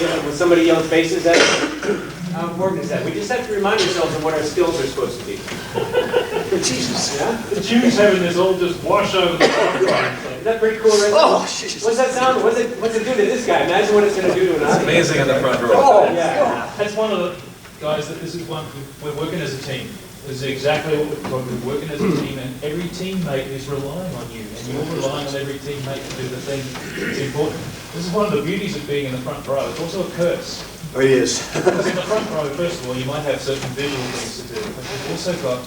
when somebody yells faces at us? How important is that? We just have to remind ourselves of what our skills are supposed to be. Jesus. Yeah? The Jews having this all just wash over the front right. Is that pretty cool, right? Oh, Jesus. What's that sound? What's it do to this guy? Imagine what it's going to do to an audience. Amazing in the front row. Oh, Yeah. That's one of the guys that this is one, we're working as a team. This is exactly what we're talking about. We're working as a team, and every teammate is relying on you, and you're relying on every teammate to do the thing that's important. This is one of the beauties of being in the front row. It's also a curse. Oh, it is. Because in the front row, first of all, you might have certain visual things to do, but you've also got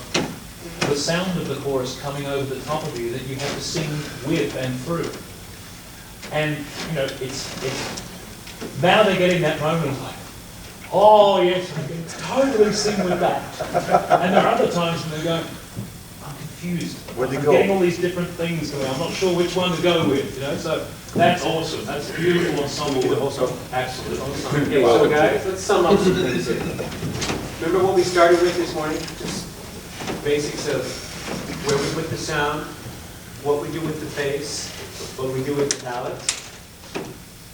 the sound of the chorus coming over the top of you that you have to sing with and through. And, you know, it's now they're getting that moment of like, oh yes, I can totally sing with that. And there are other times when they go, I'm confused. Where'd they I'm go? getting all these different things going. I'm not sure which one to go with, you know. So that's awesome. That's a beautiful ensemble. Absolutely. Okay, so guys, let's sum up some things here. Remember what we started with this morning? Just basics of where we put the sound, what we do with the face, what we do with the palate,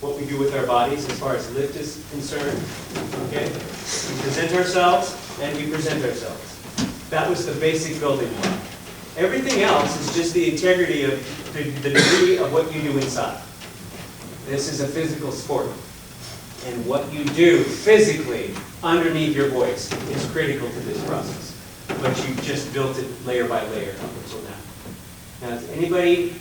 what we do with our bodies as far as lift is concerned. Okay? We present ourselves and we present ourselves. That was the basic building block. Everything else is just the integrity of the degree of what you do inside. This is a physical sport. And what you do physically underneath your voice is critical to this process. But you just built it layer by layer up until now. Now, is anybody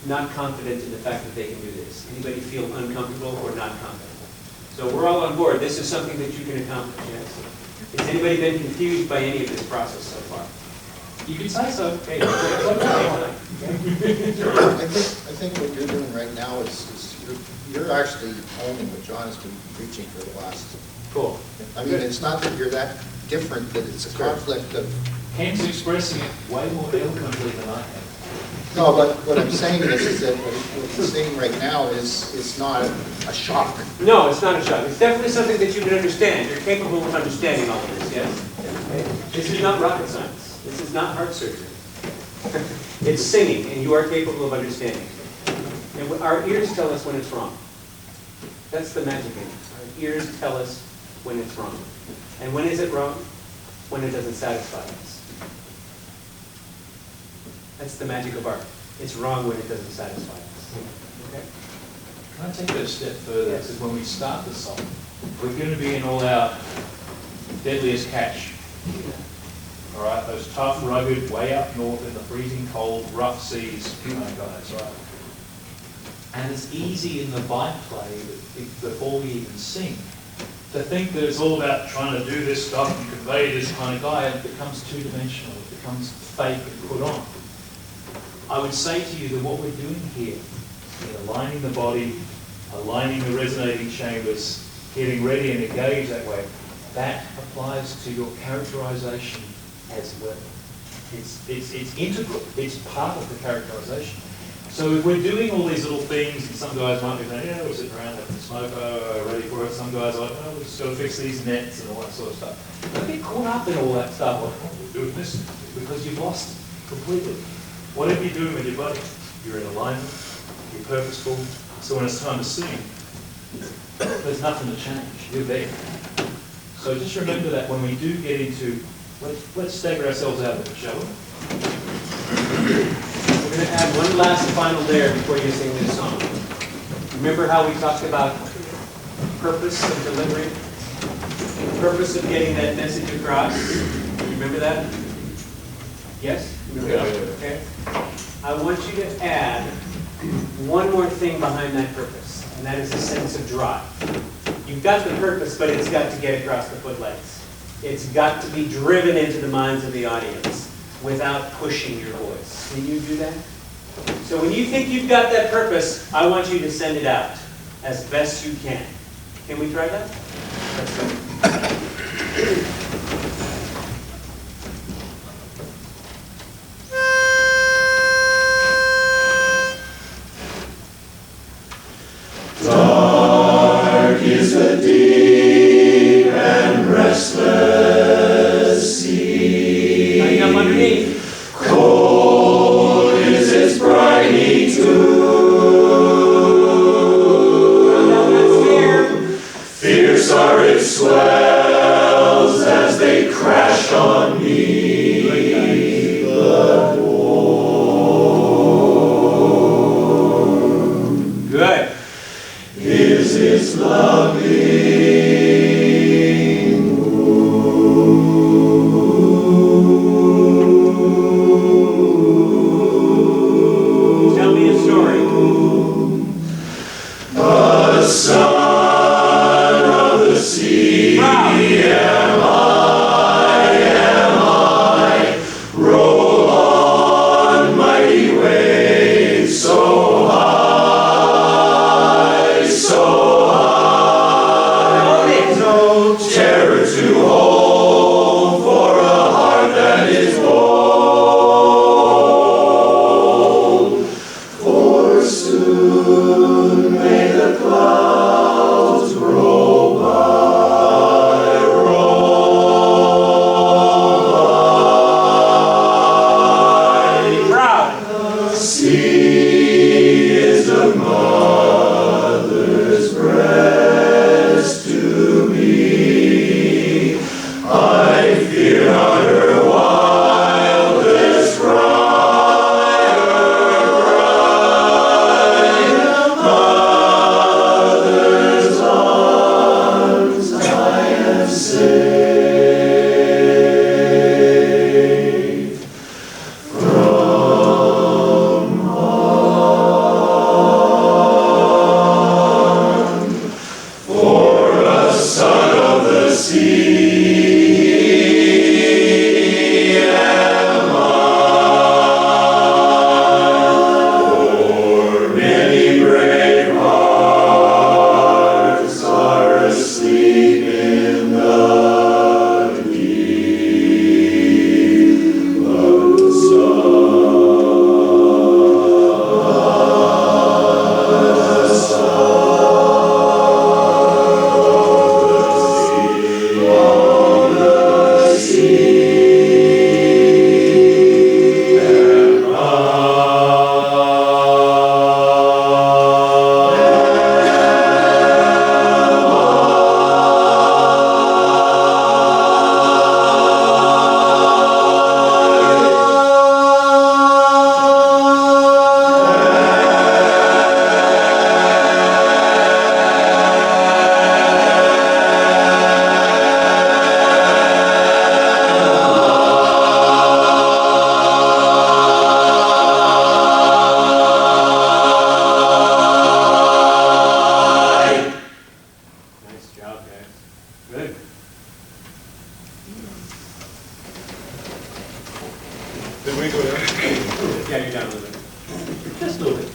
not confident in the fact that they can do this? Anybody feel uncomfortable or not confident? So we're all on board. This is something that you can accomplish, yes? Has anybody been confused by any of this process so far? You can say so. Okay. I think what you're doing right now is you're actually owning what John has been preaching for the last. Cool. I mean, it's not that you're that different, that it's a conflict of. Ken's expressing it way more eloquently than I have. No, but what I'm saying is that what you're saying right now is not a shock. No, it's not a shock. It's definitely something that you can understand. You're capable of understanding all of this, yes? Okay. This is not rocket science. This is not heart surgery. It's singing, and you are capable of understanding. And our ears tell us when it's wrong. That's the magic in it. Our ears tell us when it's wrong. And when is it wrong? When it doesn't satisfy us. That's the magic of art. It's wrong when it doesn't satisfy us. Okay? Can I take it a step further? Yes. Because when we start the song, we're going to be in all our deadliest catch. All right, those tough, rugged, way up north in the freezing cold, rough seas kind of guys, right? And it's easy in the bike play before we even sing to think that it's all about trying to do this stuff and convey this kind of guy, and it becomes two-dimensional, it becomes fake and put on. I would say to you that what we're doing here, in aligning the body, aligning the resonating chambers, getting ready and engaged that way, that applies to your characterization as well. It's integral, it's part of the characterization. So if we're doing all these little things, and some guys might be saying, yeah, we're sitting around having a smoke, ready for it. Some guys are like, oh, we've just got to fix these nets and all that sort of stuff. Don't get caught up in all that stuff, like, oh, we're doing this, because you've lost completely. Whatever you're doing with your body, you're in alignment, you're purposeful, so when it's time to sing, there's nothing to change, you're there. So just remember that when we do get into, let's stagger ourselves out of it, shall we? We're going to add one last final layer before you sing this song. Remember how we talked about purpose of delivery? The purpose of getting that message across? Remember that? Yes? Okay. I want you to add one more thing behind that purpose, and that is a sense of drive. You've got the purpose, but it's got to get across the footlights. It's got to be driven into the minds of the audience without pushing your voice. Can you do that? So when you think you've got that purpose, I want you to send it out as best you can. Can we try that? Let's go. Dark is the deep and restless sea. Tighten up underneath. Cold is its briny tune. Round out that Did we go down? Yeah, you're down a little bit. Just a little bit.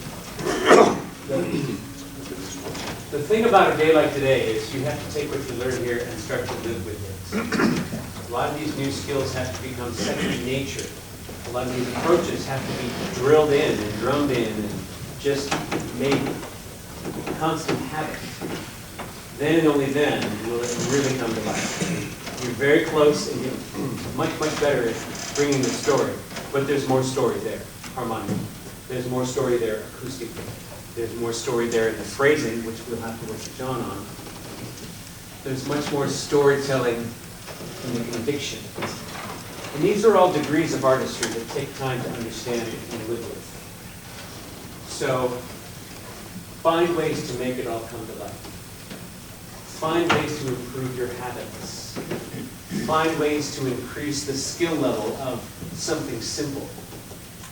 The thing about a day like today is you have to take what you learn here and start to live with it. A lot of these new skills have to become second nature. A lot of these approaches have to be drilled in and drummed in and just made constant habit. Then and only then will it really come to life. You're very close and you're much, much better at bringing the story. But there's more story there, harmonically. There's more story there acoustically. There's more story there in the phrasing, which we'll have to work with John on. There's much more storytelling in the conviction. And these are all degrees of artistry that take time to understand and live with. So find ways to make it all come to life. Find ways to improve your habits. Find ways to increase the skill level of something simple.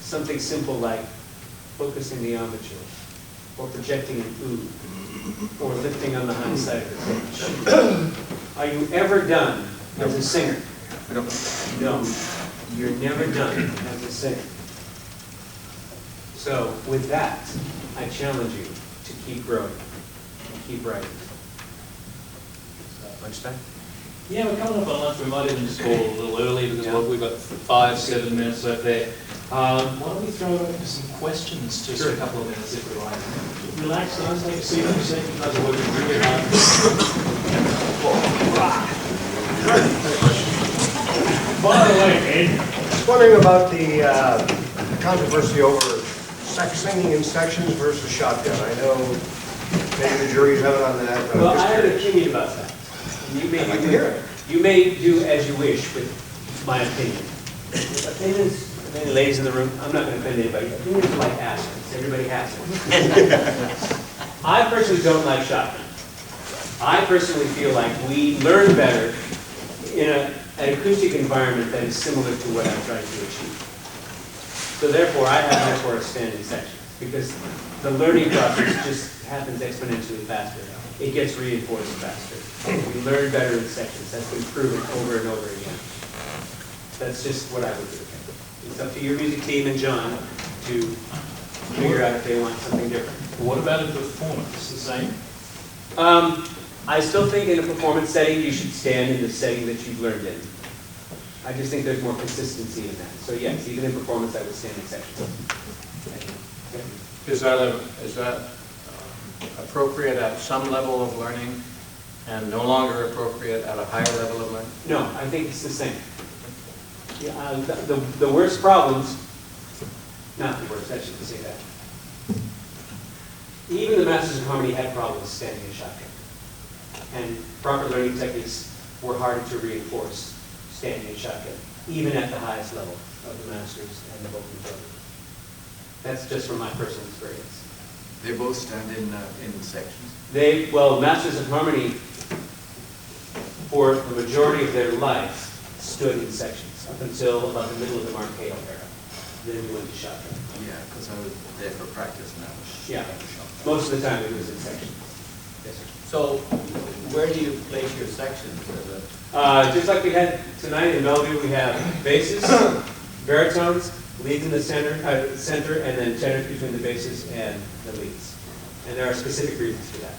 Something simple like focusing the armature, or projecting an oud, or lifting on the high side of the pitch. Are you ever done as a singer? No. You're never done as a singer. So with that, I challenge you to keep growing and keep writing. Lunchtime? Yeah, we're coming up on lunch. We might even just call a little early because we've got 5-7 minutes left there. Why don't we throw it open to some questions, just a couple of minutes if we like. Relax, guys, take a seat. You see, you guys are working really hard. By the way, Ed, Just wondering about the controversy over singing in sections versus shotgun. I know maybe the jury's out on that, but Well, I'm I just have an curious. opinion about that. And you may, I'd like to hear it. You may do as you wish with my opinion. Opinions, any ladies in the room, I'm not going to offend anybody. Opinions are like aspirins. Everybody has one. I personally don't like shotgun. I personally feel like we learn better in an acoustic environment that is similar to what I'm trying to achieve. So therefore, I have much more standing sections because the learning process just happens exponentially faster. It gets reinforced faster. We learn better in sections. That's been proven over and over again. That's just what I would do. It's up to your music team and John to figure out if they want something different. what about a performance? The same? I still think in a performance setting, you should stand in the setting that you've learned in. I just think there's more consistency in that. So yes, even in performance, I would stand in sections. Is that appropriate at some level of learning and no longer appropriate at a higher level of learning? No, I think it's the same. Yeah, the worst problems, not the worst, I shouldn't say that. Even the Masters of Harmony had problems standing in shotgun. And proper learning techniques were harder to reinforce standing in shotgun, even at the highest level of the Masters and the vocal program. That's just from my personal experience. They both stand in sections. Well, Masters of Harmony, for the majority of their life, stood in sections up until about the middle of the Marqueo era. Then we went to shotgun. Yeah, because I was there for practice now. Yeah, most of the time it was in sections. Yes, sir. So where do you place your sections? Just like we had tonight in Bellevue, we have basses, baritones, leads in the center, and then tenors between the basses and the leads. And there are specific reasons for that.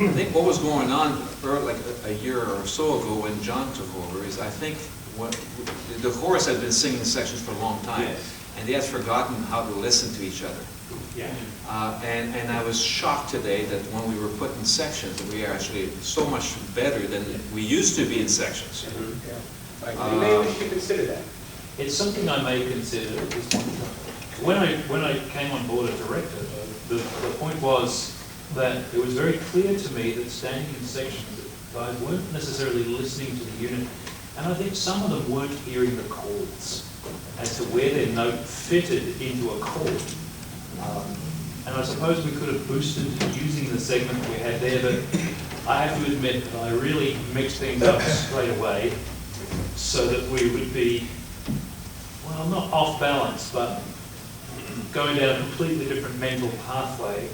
I think what was going on like a year or so ago when John took over is I think the chorus had been singing sections for a long time. Yes. And they had forgotten how to listen to each other. Yeah. And I was shocked today that when we were put in sections, we are actually so much better than we used to be in sections. You may wish to consider that. It's something I may consider at this point. When I came on board as director, the point was that it was very clear to me that standing in sections, guys weren't necessarily listening to the unit, and I think some of them weren't hearing the chords as to where their note fitted into a chord. And I suppose we could have boosted using the segment we had there, but I have to admit that I really mixed things up straight away so that we would be, well, not off balance, but going down a completely different mental pathway.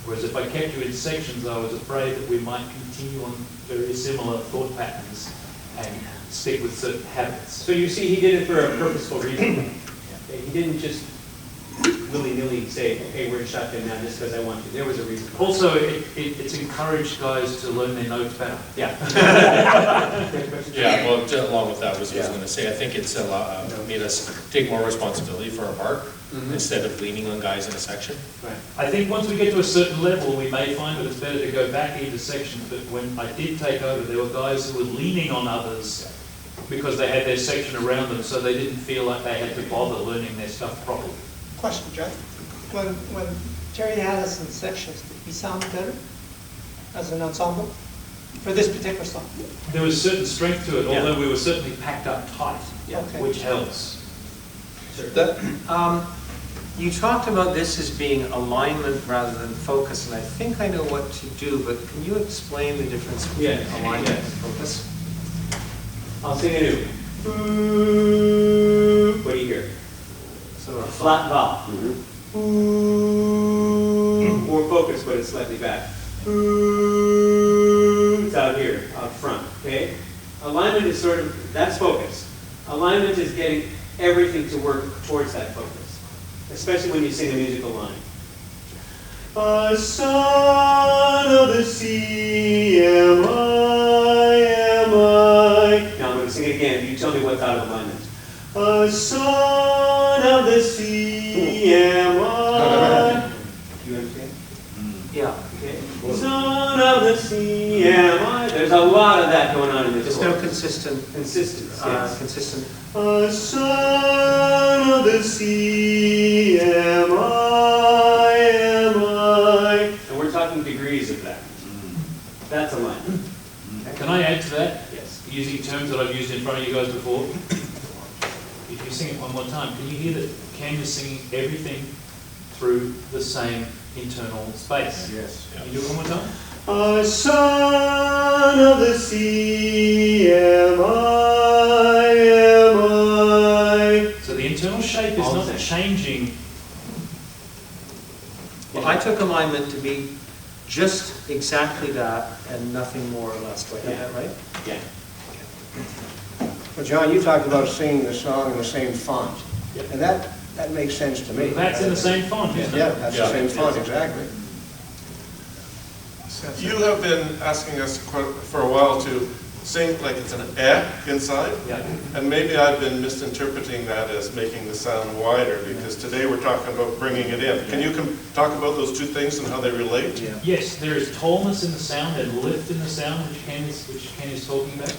Whereas if I kept you in sections, I was afraid that we might continue on very similar thought patterns and stick with certain habits. So you see, he did it for a purposeful reason. Okay, he didn't just willy-nilly say, okay, we're in shotgun now just because I want to. There was a reason. Also, it's encouraged guys to learn their notes better. Yeah. Yeah, well, along with that, was going to say, I think it's made us take more responsibility for our park instead of leaning on guys in a section. Right. I think once we get to a certain level, we may find that it's better to go back into sections, but when I did take over, there were guys who were leaning on others because they had their section around them, so they didn't feel like they had to bother learning their stuff properly. Question, Jeff. When Terry had us in sections, did we sound better as an ensemble for this particular song? There was certain strength to it, Yeah. although we were certainly packed up tight, Okay. which helps. You talked about this as being alignment rather than focus, and I think I know what to do, but can you explain the difference between Yeah. alignment Yeah. and focus? I'll sing a new. Boo. What do you hear? So A flat vowel. Boo. Or focus, but it's slightly back. Boo. It's out here, out front, okay? Alignment is sort of, that's focus. Alignment is getting everything to work towards that focus, especially when you sing a musical line. A son of the sea am I. Now I'm going to sing it again. You tell me what's out of alignment. A son of the sea am I. You understand? yeah, Okay. Son of the sea am I. There's a lot of that going on in this. there's no consistent, Consistency. Yes. consistent. A son of the sea am I. And we're talking degrees of that. That's alignment. Can I add to that? Yes. Using terms that I've used in front of you guys before. If you sing it one more time, can you hear that Ken is singing everything through the same internal space? Yes. Can you do it one more time? A son of the sea am I. So the internal shape is All the not same. changing. Well, I took alignment to be just exactly that and nothing more or less. Do I have that right? Yeah. Well, John, you talked about singing the song in the same font, Yep. and that makes sense to me. That's in the same font, isn't it? Yeah, that's the Yeah. same font, exactly. You have been asking us for a while to sing like it's an inside, Yeah. and maybe I've been misinterpreting that as making the sound wider, because today we're talking about bringing it in. Can you talk about those two things and how they relate? Yeah. Yes, there is tallness in the sound and lift in the sound, which Ken is talking about.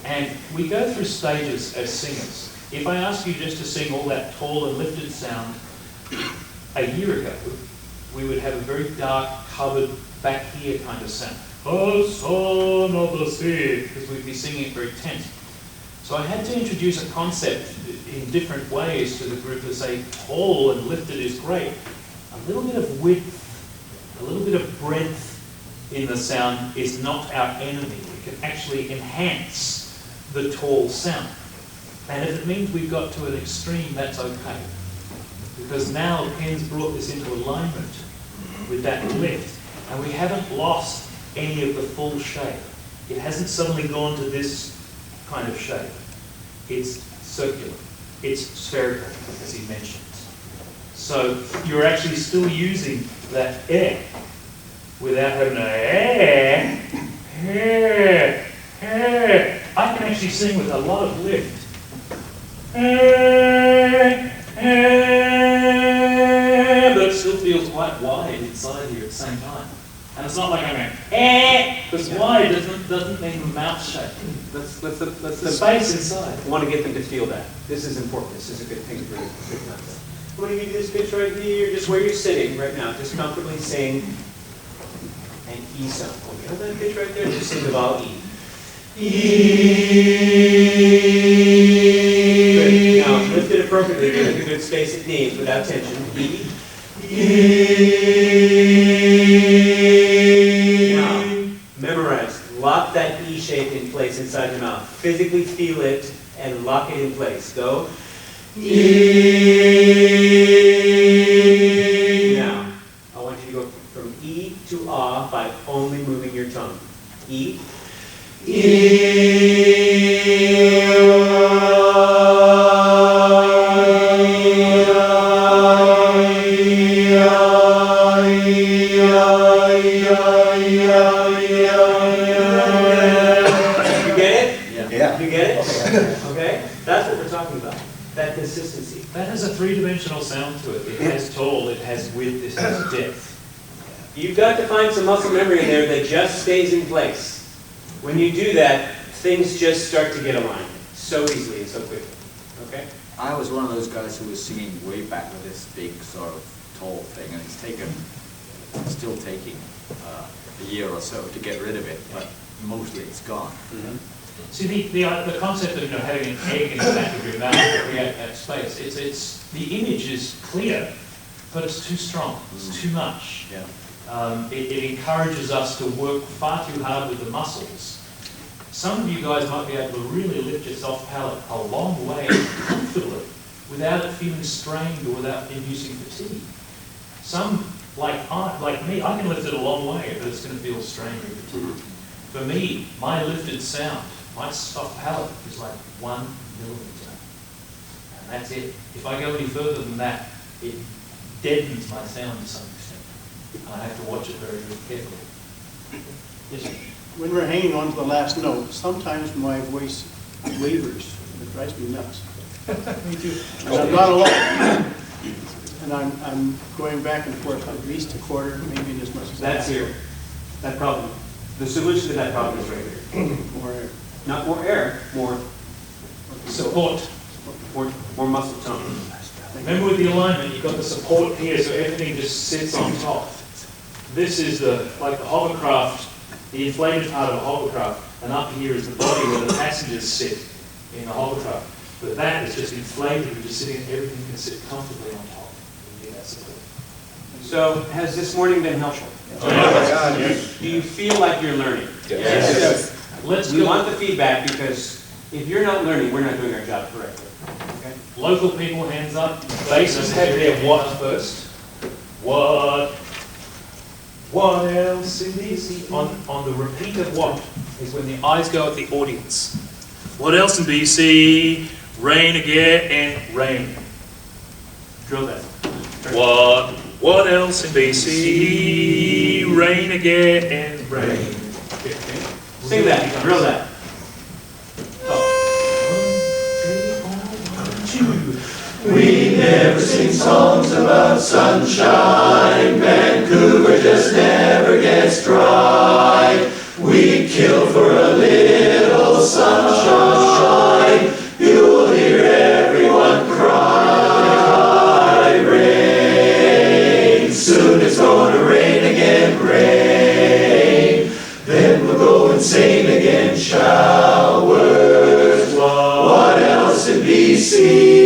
And we go through stages as singers. If I ask you just to sing all that tall and lifted sound a year ago, we would have a very dark, covered, back here kind of sound. Oh, son of the sea, because we'd be singing it very tense. So I had to introduce a concept in different ways to the group to say tall and lifted is great. A little bit of width, a little bit of breadth in the sound is not our enemy. It can actually enhance the tall sound. And if it means we've got to an extreme, that's okay. Because now Ken's brought this into alignment with that lift, and we haven't lost any of the full shape. It hasn't suddenly gone to this kind of shape. It's circular. It's spherical, as he mentioned. So you're actually still using that air without having a I can actually sing with a lot of lift. But it still feels quite wide inside here at the same time. And it's not like I'm going, because wide doesn't mean mouth shape. Let's The space inside. I want to get them to feel that. This is important. This is a good thing for a good concept. I'm going to give you this pitch right here, just where you're sitting right now. Just comfortably sing an E sound. When you have that pitch right there, just sing the vowel E. Good. Now, lift it appropriately. Give it a good space it needs without tension. E. Now, memorize. Lock that E shape in place inside your mouth. Physically feel it and lock it in place. Go. Now, I want you to go from E to Ah by only moving your tongue. E. You get it? Okay? That's what we're talking about, that consistency. That has a three-dimensional sound to it. It has tall, it has width, it has depth. You've got to find some muscle memory in there that just stays in place. When you do that, things just start to get aligned so easily and so quickly. Okay? I was one of those guys who was singing way back with this big sort of tall thing, and it's still taking a year or so to get rid of it, but mostly it's gone. See, the concept of having an egg in the back of your mouth to create that space, the image is clear, but it's too strong, it's too much. Yeah. It encourages us to work far too hard with the muscles. Some of you guys might be able to really lift your soft palate a long way comfortably without it feeling strained or without inducing fatigue. Some, like me, I can lift it a long way, but it's going to feel strained or fatigued. For me, my lifted sound, my soft palate is like 1 millimeter. And that's it. If I go any further than that, it deadens my sound to some extent. And I have to watch it very, very carefully. Yes, sir. When we're hanging on to the last note, sometimes my voice wavers, and it drives me nuts. Me too. And I'm not alone. And I'm going back and forth at least a quarter, maybe as much as that. That's here. That problem. The solution to that problem is right here. More air. Not more air, more Support. more muscle tone. Remember with the alignment, you've got the support here, so everything just sits on top. This is like the hovercraft, the inflated part of a hovercraft, and up here is the body where the passengers sit in the hovercraft. But that is just inflated, which is sitting, everything can sit comfortably on top. And get that support. So, has this morning been helpful? Do you feel like you're learning? Yes. Let's We go. want the feedback because if you're not learning, we're not doing our job correctly. Okay? Local people, hands up. Basses have their what first. What? What else in BC? On the repeat of what is when the eyes go at the audience. What else in BC? Rain again and rain. Drill that. What else in BC? Rain again and rain. Sing that, drill that. We never sing songs about sunshine. Vancouver just never gets dry. We kill for a little sunshine. You'll hear everyone cry. Rain, soon it's gonna rain again, rain. Then we'll go insane again, showers. What else in BC?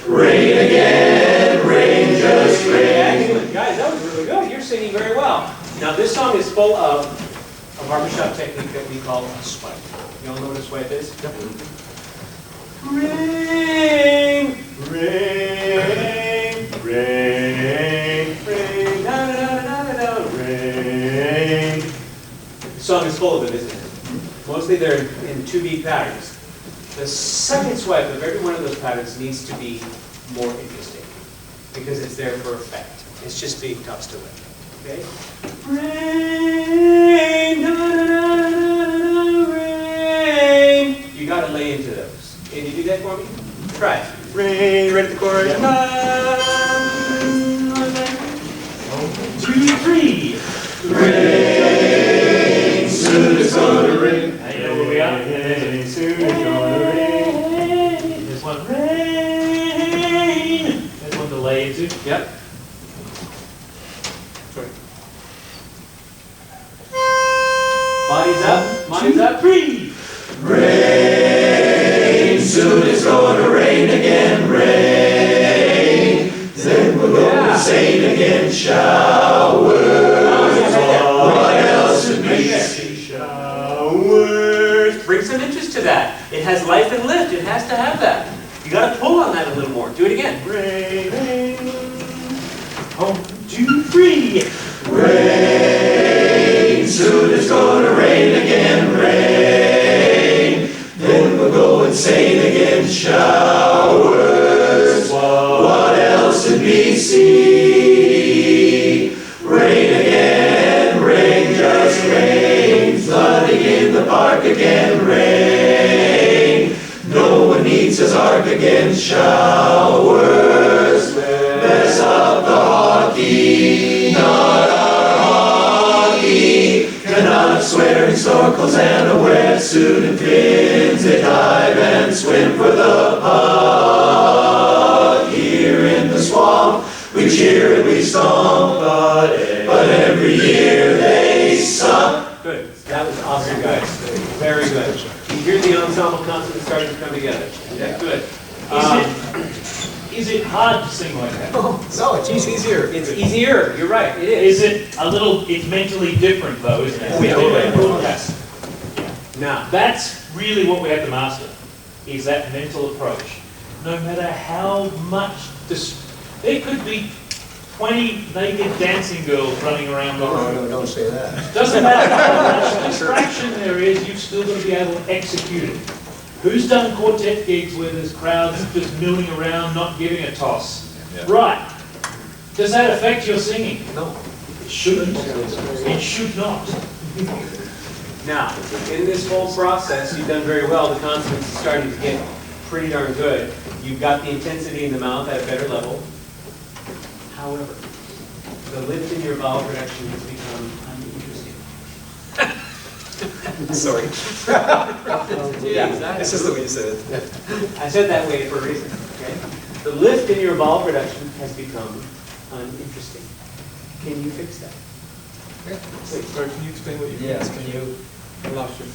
Rain again, rain, just rain. Excellent, guys, that was really good. You're singing very well. Now, this song is full of a barbershop technique that we call a swipe. You all know what a swipe is? Rain, rain, rain, rain, da da da da da da, rain. The song is full of it, isn't it? Mostly they're in 2-beat patterns. The second swipe of every one of those patterns needs to be more interesting because it's there for effect. It's just being tossed away. Okay? Rain, da, da, da, da, rain. You got to lay into those. Can you do that for me? Try it. Rain, right at the chorus. Yeah. 1, 2, 3. Rain, soon it's gonna rain. Now you know where we are. Rain, soon it's gonna rain. There's one rain. There's one to lay into. Yep. Bodies up. Minds up. 3. Rain, soon it's gonna rain again, rain. Then we'll go insane again, showers. What else in BC? Showers. Bring some interest to that. It has life and lift. It has to have that. You got to pull on that a little more. Do it again. Rain, rain. 1, 2, 3. Rain, soon it's gonna rain again, rain. Then we'll go insane again. Showers, what else did we see? Rain again, rain, just rain. Flooding in the park again, rain. No one needs his ark again. Showers, mess up the hockey, not our hockey. Cannot swearing snorkels and a wetsuit and fins. They dive and swim for the puck. Here in the swamp, we cheer and we stomp, but every year they suck. Good, that was awesome, guys. Very good. You hear the ensemble constantly starting to come together. Yeah, good. Is it hard to sing like that? No, it's easier. It's easier, you're right, it is. Is it a little, it's mentally different though, isn't it? Yes. Now, That's really what we have to master, is that mental approach. No matter how much, there could be 20 naked dancing girls running around the room. No, don't say that. Doesn't matter how much distraction there is, you've still got to be able to execute it. Who's done quartet gigs where there's crowds just milling around, not giving a toss? Yeah. Right. Does that affect your singing? no. It shouldn't. It should not. Now, in this whole process, you've done very well. The consonants are starting to get pretty darn good. You've got the intensity in the mouth at a better level. However, the lift in your vowel production has become uninteresting. Sorry. Yeah, This is the way you said it. I said that way for a reason, okay? The lift in your vowel production has become uninteresting. Can you fix that? Please. Sorry, can you explain what you mean? Yes, can you? I lost you.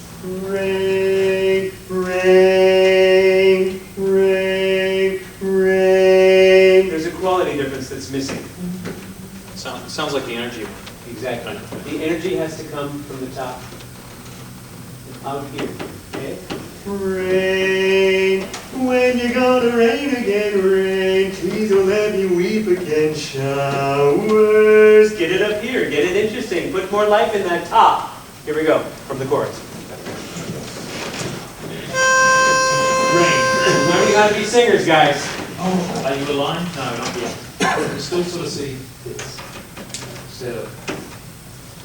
Rain, rain, rain, rain. There's a quality difference that's missing. Sounds like the energy. Exactly. The energy has to come from the top. Out here, okay? Rain, when you gonna rain again, rain, please don't let me weep again. Showers. Get it up here, get it interesting. Put more life in that top. Here we go, from the chorus. Rain. Remember, you gotta be singers, guys. Oh, are you aligned? No, not yet. I can still sort of see this instead of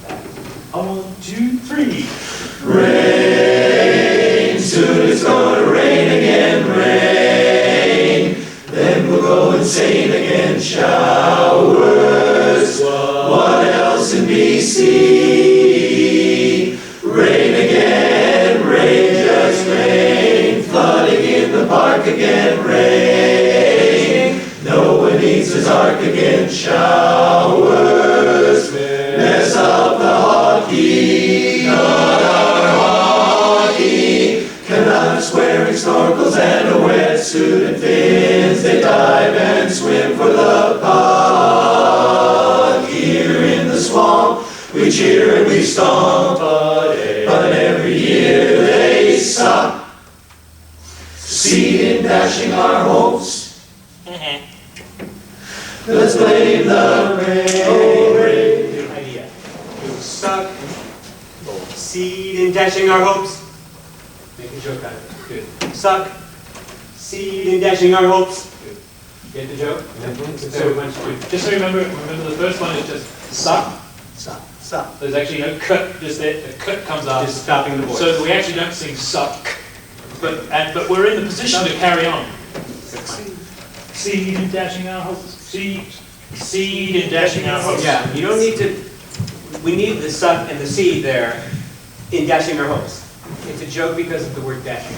that. 1, 2, 3. Rain, soon it's gonna rain again, rain. Then we'll go insane again. Showers, what else in BC? Rain again, rain, just rain. Flooding in the park again, rain. No one needs his ark again. Showers, mess up the hockey, not our hockey. Cannot swearing snorkels and a wetsuit and fins. They dive and swim for the puck. Here in the swamp, we cheer and we stomp, but every year they suck. Succeed in dashing our hopes. Let's blame the rain. Good idea. You suck. Seed in dashing our hopes. Make a joke out of it. Good. Suck. Seed in dashing our hopes. Good. Get the joke? So much fun. Just so remember the first one is just suck. Suck. Suck. There's actually no cut, just there. The cut comes after. Just stopping the voice. So we actually don't sing suck. But we're in the position to carry on. Seed in dashing our hopes. Seed in dashing our hopes. Yeah, you don't need to, we need the suck and the seed there in dashing our hopes. It's a joke because of the word dashing.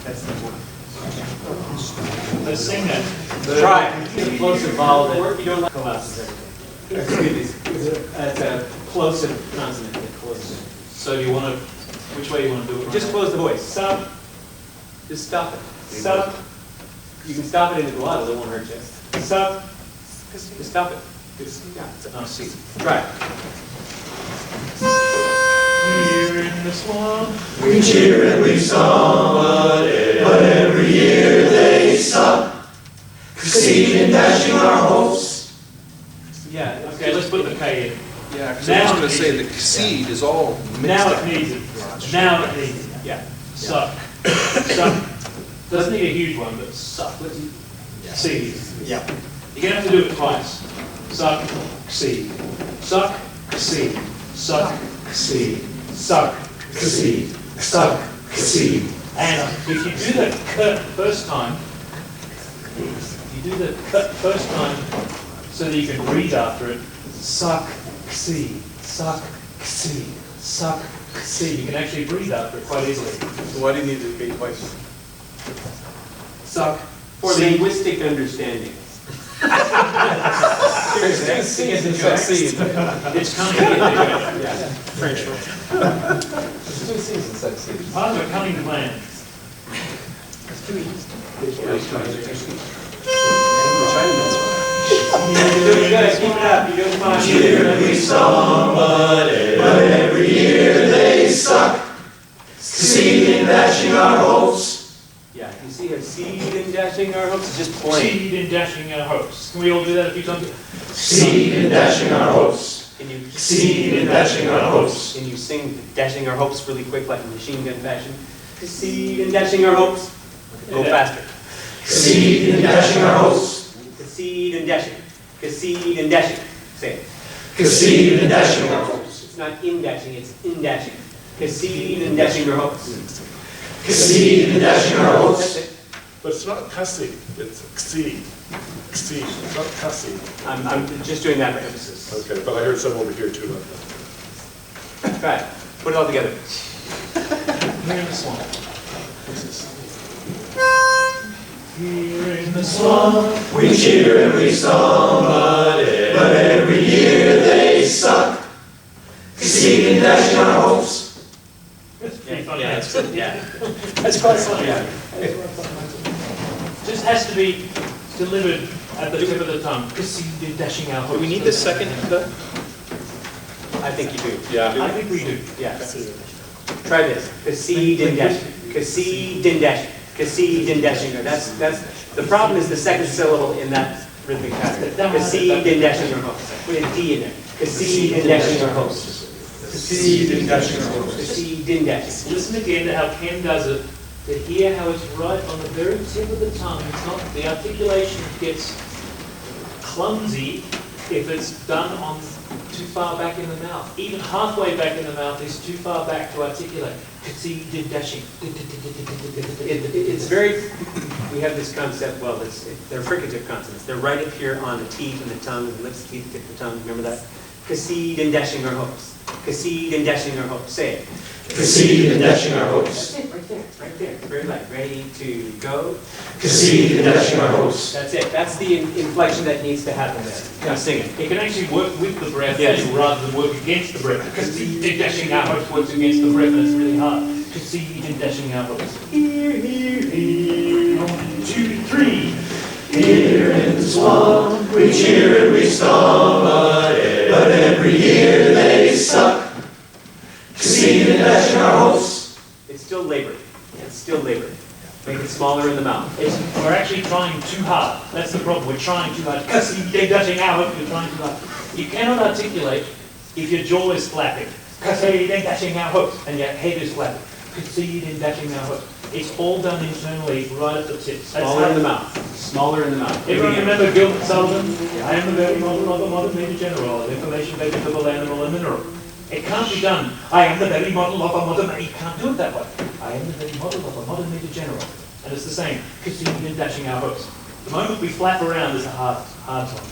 That's the point. Let's sing that. Try it. It's a plosive vowel that you don't like collapses everything. It's a plosive consonant that closes. So do you want to, which way you want to do it? Just close the voice. Suck. Just stop it. Suck. You can stop it in the glottal, it won't hurt you. Suck. Just stop it. Just, yeah. Oh, see. Try it. Here in the swamp. We cheer and we song, but every year they suck. Succeed in dashing our hopes. Yeah. Okay, let's put the K in. Yeah, because Now I was it going to say needs the seed is all mixed Now up. it needs it. Now it needs it. Yeah. Suck. Suck. Doesn't need a huge one, but succeed. Yeah. You're gonna have to do it twice. Succeed. Succeed. Succeed. Succeed. Succeed. And if you do the cut first time, so that you can breathe after it, succeed. Succeed. Succeed. You can actually breathe after it quite easily. So why do you need to repeat twice? Suck. For linguistic understanding. Succeed. It's complicated. Yeah. French. There's two C's in succeed. Part of a cunning plan. You're doing good, keep it up, you're doing fine. Cheer every somebody, but every year they suck. Succeed in dashing our hopes. Yeah, you see a seed in dashing our hopes, it's just plain. Seed in dashing our hopes. Can we all do that a few times? Succeed in dashing our hopes. Can you Succeed in dashing our hopes. Can you sing Dashing Our Hopes really quick, like in machine gun fashion? Succeed in dashing our hopes. Go faster. Succeed in dashing our hopes. Succeed in dashing. Succeed in dashing. Say it. Succeed in dashing our hopes. It's not in dashing, it's in dashing. Succeed in dashing our hopes. Succeed in dashing our That's hopes. it. But it's not cussing, it's exceed. Exceed, it's not cussing. I'm just doing that for emphasis. Okay, but I heard some over here too like that. Try it. Put it all together. Here in the swamp. Here in the Swamp, we cheer every somebody, but every year they suck. Succeed in dashing our hopes. It's pretty funny. Yeah, that's good. Yeah. That's quite funny. Yeah. Just has to be delivered at the tip of the tongue. Succeed in dashing our hopes. Do we need the second cut? I think you do. I think we do. Yeah. Try this. Succeed in dashing. Succeed in dashing. Succeed in dashing. That's the problem is the second syllable in that rhythmic pattern. Succeed in dashing our hopes. Put a D in there. Succeed in dashing our hopes. Succeed in dashing our hopes. Succeed in dashing. Listen again to how Ken does it, to hear how it's right on the very tip of the tongue. It's not, the articulation gets clumsy if it's done on too far back in the mouth. Even halfway back in the mouth is too far back to articulate. Succeed in dashing. It's very, we have this concept, well, they're fricative consonants. They're right up here on the teeth and the tongue, the lips, teeth, tip, the tongue. Remember that? Succeed in dashing our hopes. Succeed in dashing our hopes. Say it. Succeed in dashing our hopes. That's it, right there, right there. Very light. Ready to go. Succeed in dashing our hopes. That's it. That's the inflection that needs to happen there. Now sing it. It can actually work with the breath Yes. rather than work against the breath. Because the dashing our hopes works against the breath and it's really hard. Succeed in dashing our hopes. Here, here, here. 1, 2, 3. Here in the swamp, we cheer every somebody, but every year they suck. Succeed in dashing our hopes. It's still labored. It's still labored. Make it smaller in the mouth. We're actually trying too hard. That's the problem. We're trying too hard. Succeed in dashing our hopes. You're trying too hard. You cannot articulate if your jaw is flapping. Succeed in dashing our hopes. And your head is flapping. Succeed in dashing our hopes. It's all done internally, right at the tip. Smaller in the mouth. Smaller in the mouth. Everyone remember Gilbert Sullivan? I am the very model of a modern Major General, of information vegetable, animal, and mineral. It can't be done. I am the very model of a modern, you can't do it that way. I am the very model of a modern Major General. And it's the same, succeed in dashing our hopes. The moment we flap around is a hard one.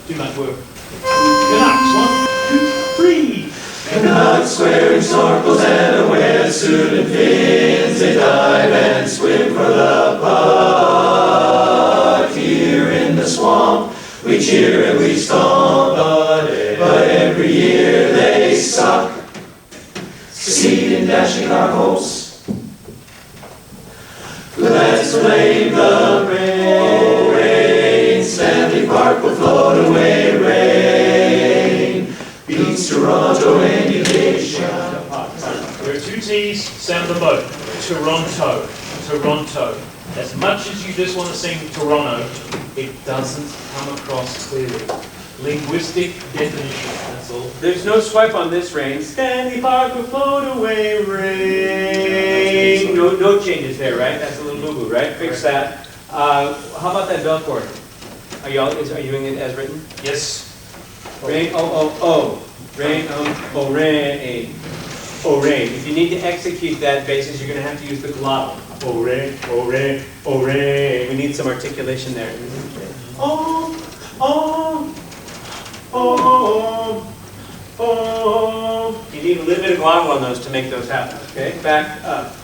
Too much work. Canucks, 1, 2, 3. Canucks wearing snorkels and a wetsuit and fins, they dive and swim for the puck. Here in the swamp, we cheer and we stomp, but every year they suck. Succeed in dashing our hopes. Let's blame the rain. Stanley Park will float away. Rain beats Toronto any day. There are 2 T's, sound them both. Toronto. Toronto. As much as you just want to sing Toronto, it doesn't come across clearly. Linguistic definition, that's all. There's no swipe on this rain. Stanley Park will float away, rain. No changes there, right? That's a little boo-boo, right? Fix that. How about that bell chord? Are you doing it as written? Yes. Rain, oh. Rain, oh, rain. Oh, rain. If you need to execute that basis, you're going to have to use the glottal. Oh, rain, oh, rain, oh, rain. We need some articulation there. Oh, oh, oh, oh. You need a little bit of glottal on those to make those happen, okay? Back up.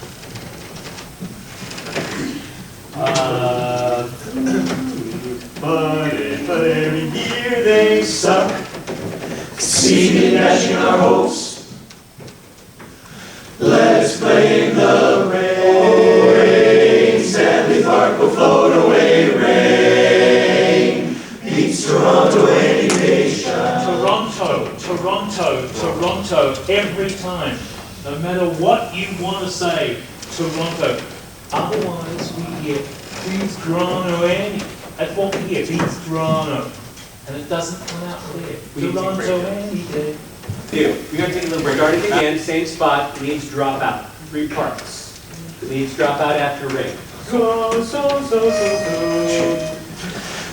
But every year they suck. Seated dashing our hopes. Let's play in the rain. Stanley Park will float away, rain. Beats Toronto any day shine. Toronto, every time. No matter what you want to say, Toronto. Otherwise we get beats Toronto any. That's what we get, beats Toronto. And it doesn't come out clear. Toronto any day. We're going to take a little break. Start it again, same spot, leads drop out. 3 parts. Leads drop out after rain.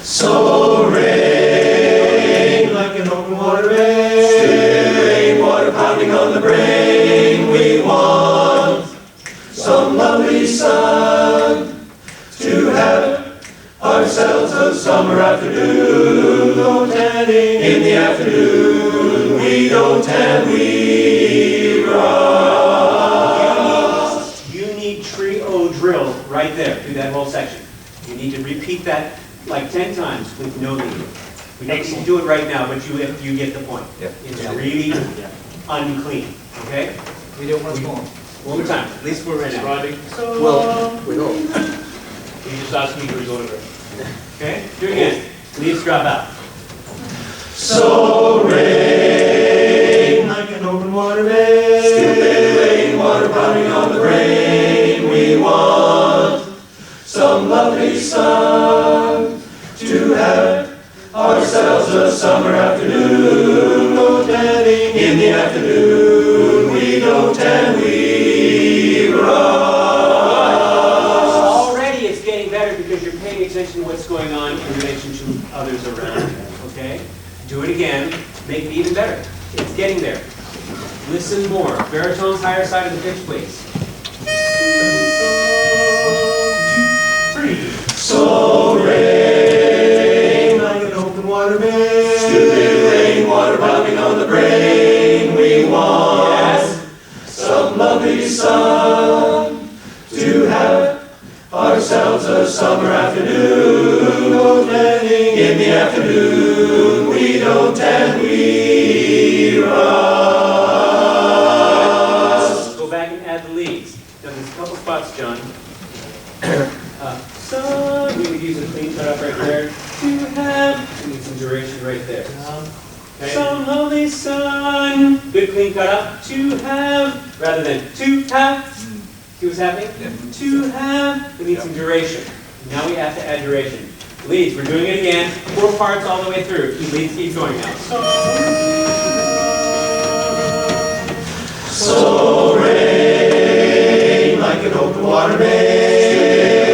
So rain, like an open water rain. Still rain, water pounding on the brain. We want some lovely sun to have ourselves a summer afternoon. No tanning in the afternoon. We don't tan, we rust. You need trio drill right there through that whole section. You need to repeat that like 10 times with no lead. We don't need to do it right now, but you get the point. Yep. It's really unclean, okay? We do it once more. One more time, at least we're ready. Writing. Well, we hope. He just asked me for his autograph. Okay? Do it again. Leaves drop out. So rain, like an open water main. Stupid rain, water pounding on the brain. We want some lovely sun to have ourselves a summer afternoon. No tanning in the afternoon. We don't tan, we rust. Already it's getting better because you're paying attention to what's going on in relation to others around you, okay? Do it again, make it even better. It's getting there. Listen more. Baritone's higher side of the pitch, please. So rain, like an open water main. Stupid rain, water pounding on the brain. We want some lovely sun to have ourselves a summer afternoon. No tanning in the afternoon. We don't tan, we rust. Go back and add the leads. Now there's a couple spots, John. Sun, we would use a clean cut up right there. To have, we need some duration right there. Okay. Some lovely sun. Good clean cut up. To have, rather than to have. See what's happening? To have, we need some duration. Now we have to add duration. Leads, we're doing it again. 4 parts all the way through. Leads keep going now. So rain, like an open water main.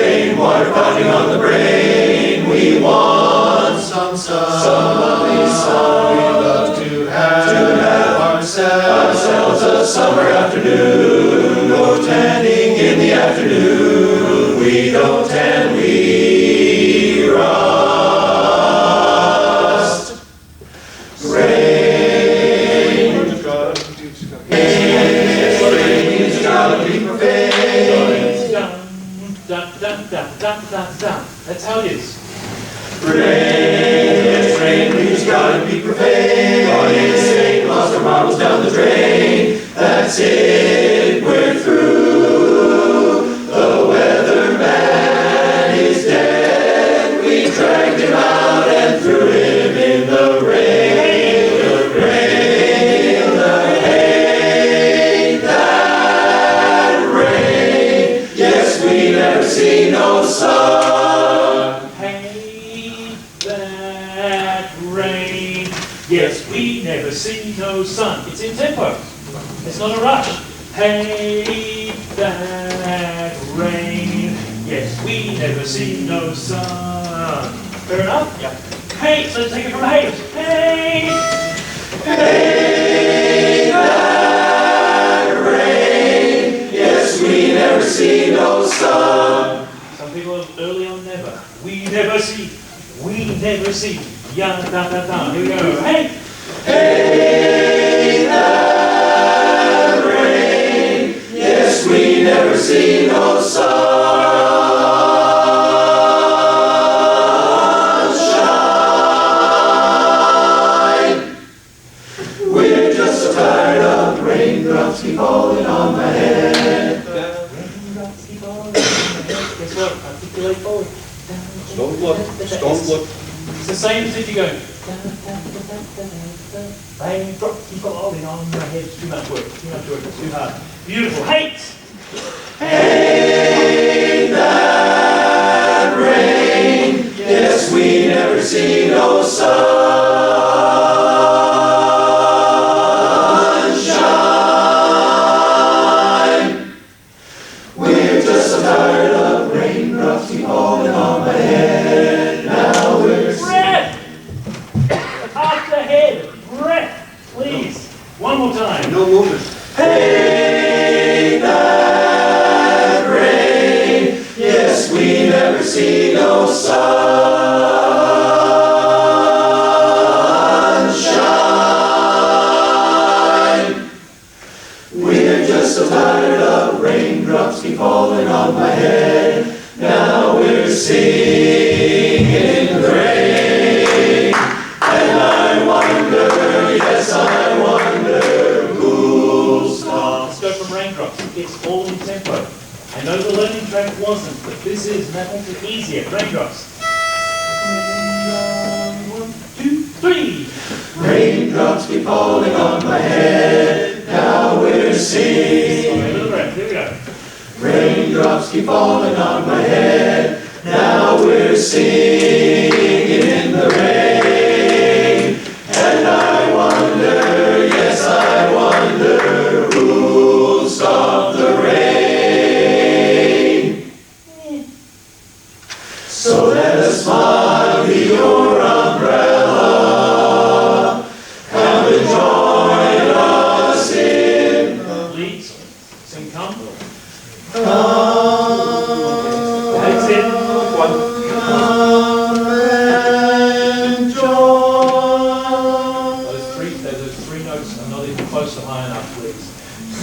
Rain, water pounding on the brain. We want some sun, some lovely sun. We love to have ourselves a summer afternoon. No tanning in the afternoon. We don't tan, we rust. Rain's gotta be profane. That's how it is. Rain's gotta be profane. Gone insane, lost our marbles down the drain. That's it, we're through. The weatherman is dead. We dragged him out and threw him in the rain. The rain, the hate that rain. Yes, we never see no sun. Hate that rain. Yes, we never see no sun. It's in tempo. It's not a rush. Hey, that rain. Yes, we never see no sun. Fair enough? Yeah. Hey, so let's take it from hey. Hey. Hey, that rain. Yes, we never see no sun. Some people are early on never. We never see. Ya da da da. Here we go. Hey. Hey, that rain. Yes, we never see no sunshine. We're just so tired of raindrops keep falling on my head. Raindrops keep falling on my head. Guess what? Articulate forward. Don't look, don't look. It's the same as if you go. Raindrops keep falling on my head. It's too much work. It's too hard. Beautiful. Hate. Hey, that rain. Yes, we never see no sunshine. We're just so tired of raindrops keep falling on my head. Now we're Breath. Up the head. Breath. Please. One more time. No movement. Hey, that rain. Yes, we never see no sunshine. We're just so tired of raindrops keep falling on my head. Now we're singing the rain. And I wonder, yes, I wonder who'll stop. Let's go from raindrops. It's all in tempo. I know the learning track wasn't, but this is, and that makes it easier. Raindrops. 1, 2, 3. Raindrops keep falling on my head. Now we're singing. Here we go. Raindrops keep falling on my head. Now we're singing in the rain. And I wonder, yes, I wonder who'll stop the rain. So let a smile be your umbrella. Come and join us in Leads. Sing come. That's it. One. Come and join. Those three notes are not even close to high enough, please.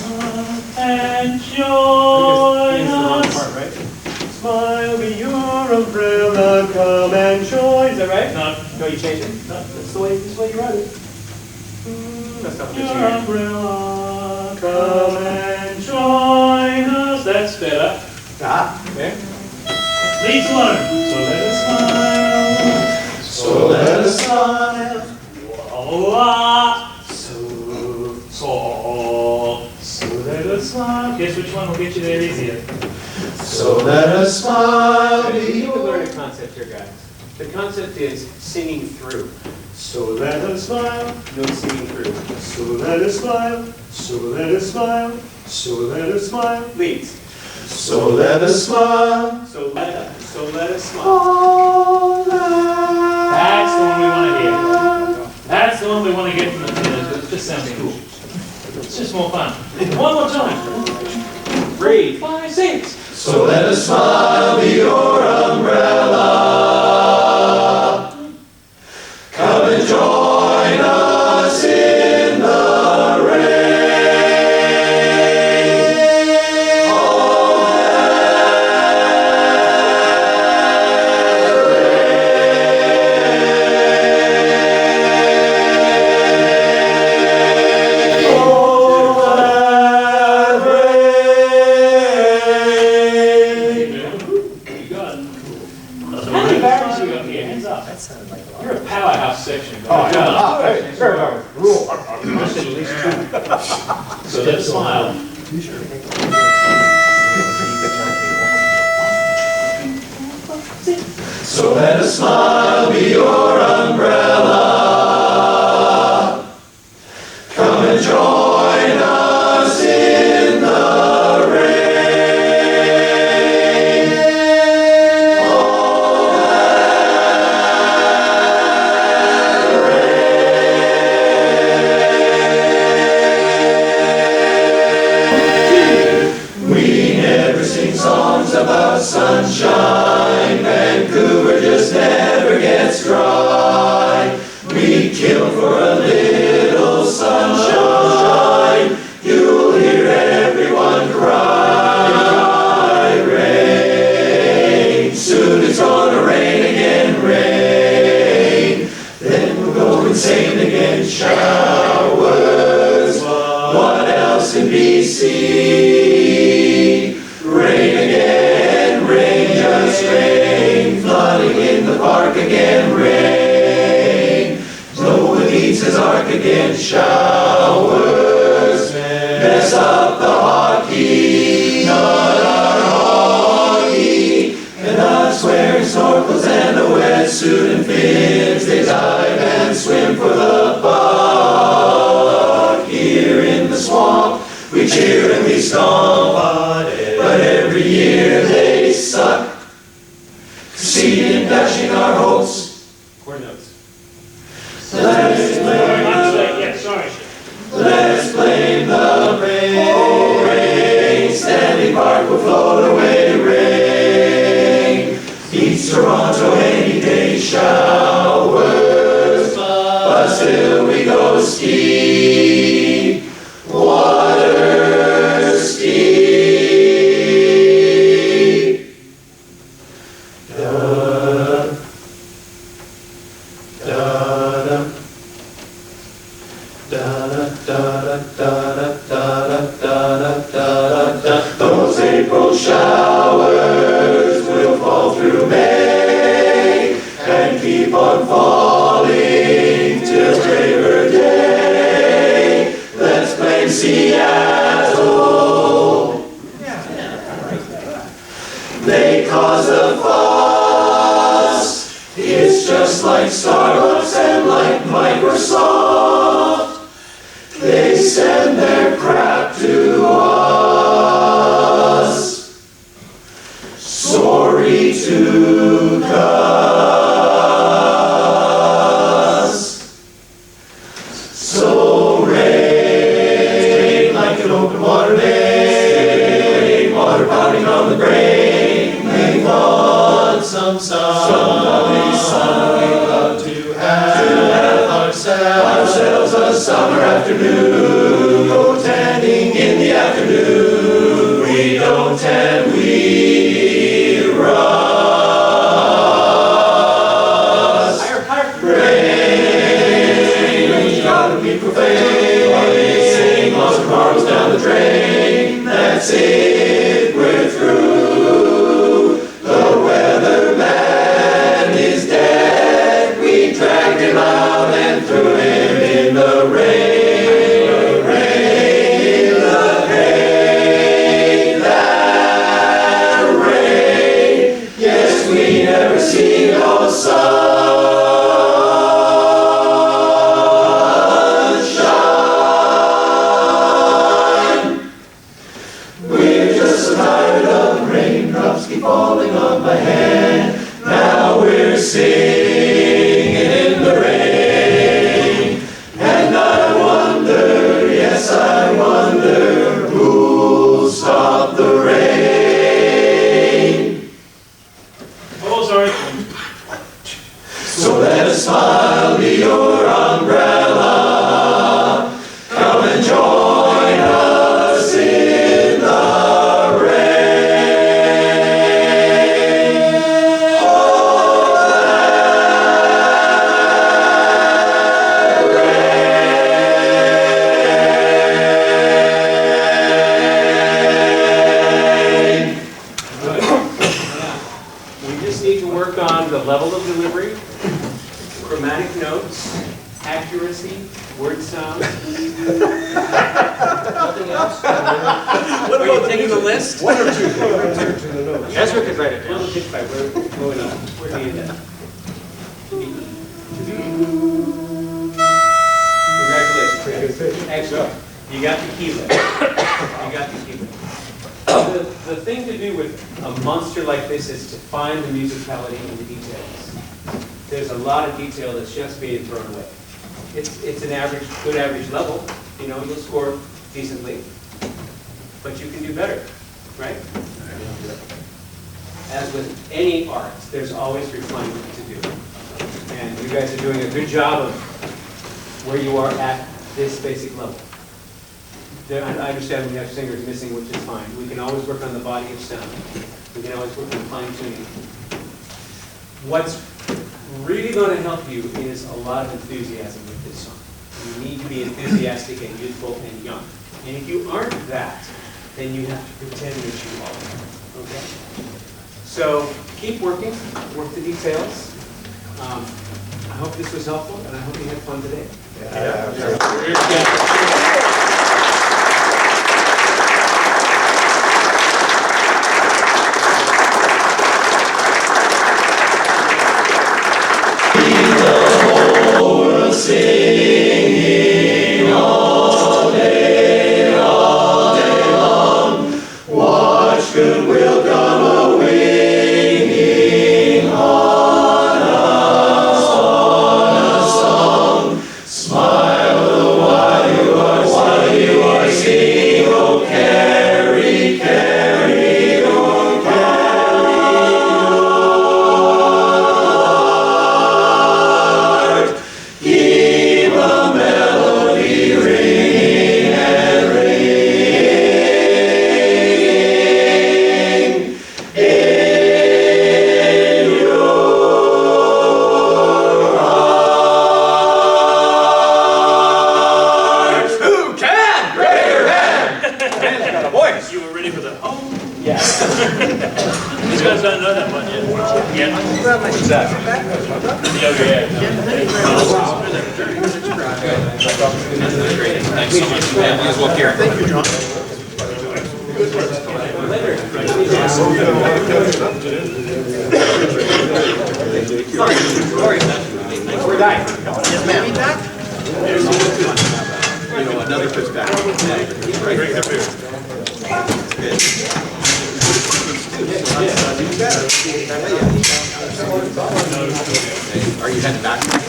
Come and join us. Smile be your umbrella, come and join. Is that right? No. No, you changed it? No, that's the way you wrote it. That's not what Your you're saying. umbrella, come and join us. That's better. Ah, okay. Leads alone. So let us smile. So let us smile. So let us smile. Guess which one will get you there easier? So let us smile. You need to learn a concept here, guys. The concept is singing through. So let us smile, no singing through. So let us smile, so let us smile, so let us smile. Leads. So let us smile. So let us smile. That's the one we want to hear. That's the one we want to get from the tenors. It just sounds cool. It's just more fun. One more time. 3, 5, 6. So let us smile be your umbrella. Come and join us in the rain. Oh, that rain. Oh, that rain. You got it. How many barrels we got here? Hands up. That sounded like a lot. You're a powerhouse section. Oh, yeah. Hey, fair enough. Rule. So let's smile. So let a smile be your showers. What else in BC? Rain again, rain, just rain. Flooding in the park again, rain. Noah needs his ark again, showers. Mess up the hockey, not our hockey. And us wearing snorkels and a wetsuit and fins, they dive and swim for the puck. Here in the swamp, we cheer and we stomp, but every year they suck. Succeeding, dashing our hopes. Core notes. Let's blame, Yeah, sorry. let's blame the rain. Oh, rain, Stanley Park will float away, rain. Beats Toronto any day, showers, but still we go ski. Water ski. Da-da, da-da, da-da-da-da-da-da-da-da-da-da-da. Those April showers will fall through May and keep on falling till Labor Day. Let's blame Seattle. They cause a fuss. It's just like Starbucks and like Microsoft. They send their crap to us. Sorry to cuss. So rain like an open water main, water pounding on the brain. We want some sun. Somebody sun we love to have ourselves a summer afternoon. Go tanning in the afternoon. We don't tan, we rust. Rain, gotta be profane. Sing lots of marbles down the drain. That's it, we're through. The weatherman is dead. We dragged him out and threw him in the rain. The rain, the rain, that rain. Yes, we never see no sunshine. We're just so tired of raindrops keep falling on my head. Now we're singing in the rain. And I wonder, yes I wonder, who'll stop the rain? Oh, sorry. So let a smile be your umbrella. Come and join us in the rain. Oh, that rain. We just need to work on the level of delivery, chromatic notes, accuracy, word sound. Nothing else? Are you taking the list? One or two, right to the notes. Ezra could write it Well, down. the pitch pipe, we're going on. We're doing that. Congratulations, Chris. Excellent. You got the key lift. You got the key lift. The thing to do with a monster like this is to find the musicality in the details. There's a lot of detail that's just being thrown away. It's an average, good average level. You know, you'll score decently, but you can do better, right? As with any art, there's always refinement to do. And you guys are doing a good job of where you are at this basic level. I understand we have singers missing, which is fine. We can always work on the body of sound. We can always work on fine tuning. What's really going to help you is a lot of enthusiasm with this song. You need to be enthusiastic and youthful and young. And if you aren't that, then you have to pretend that you are. Okay? So keep working, work the details. I hope this was helpful, and I hope you had fun today. Singing all day long, watch goodwill come a-winging on a song. Smile the while you are singing, oh carry, carry, oh carry your heart. Keep a melody ringing and ringing in your heart. Who can? Raise your hand. Man's got a voice. You were ready for the, oh. Yeah. These guys don't know that one yet. Yeah. What's that? Thanks so much. Yeah, might as well carry. Thank you, John. We're dying. Yes, ma'am. You know, another perspective. Are you heading back?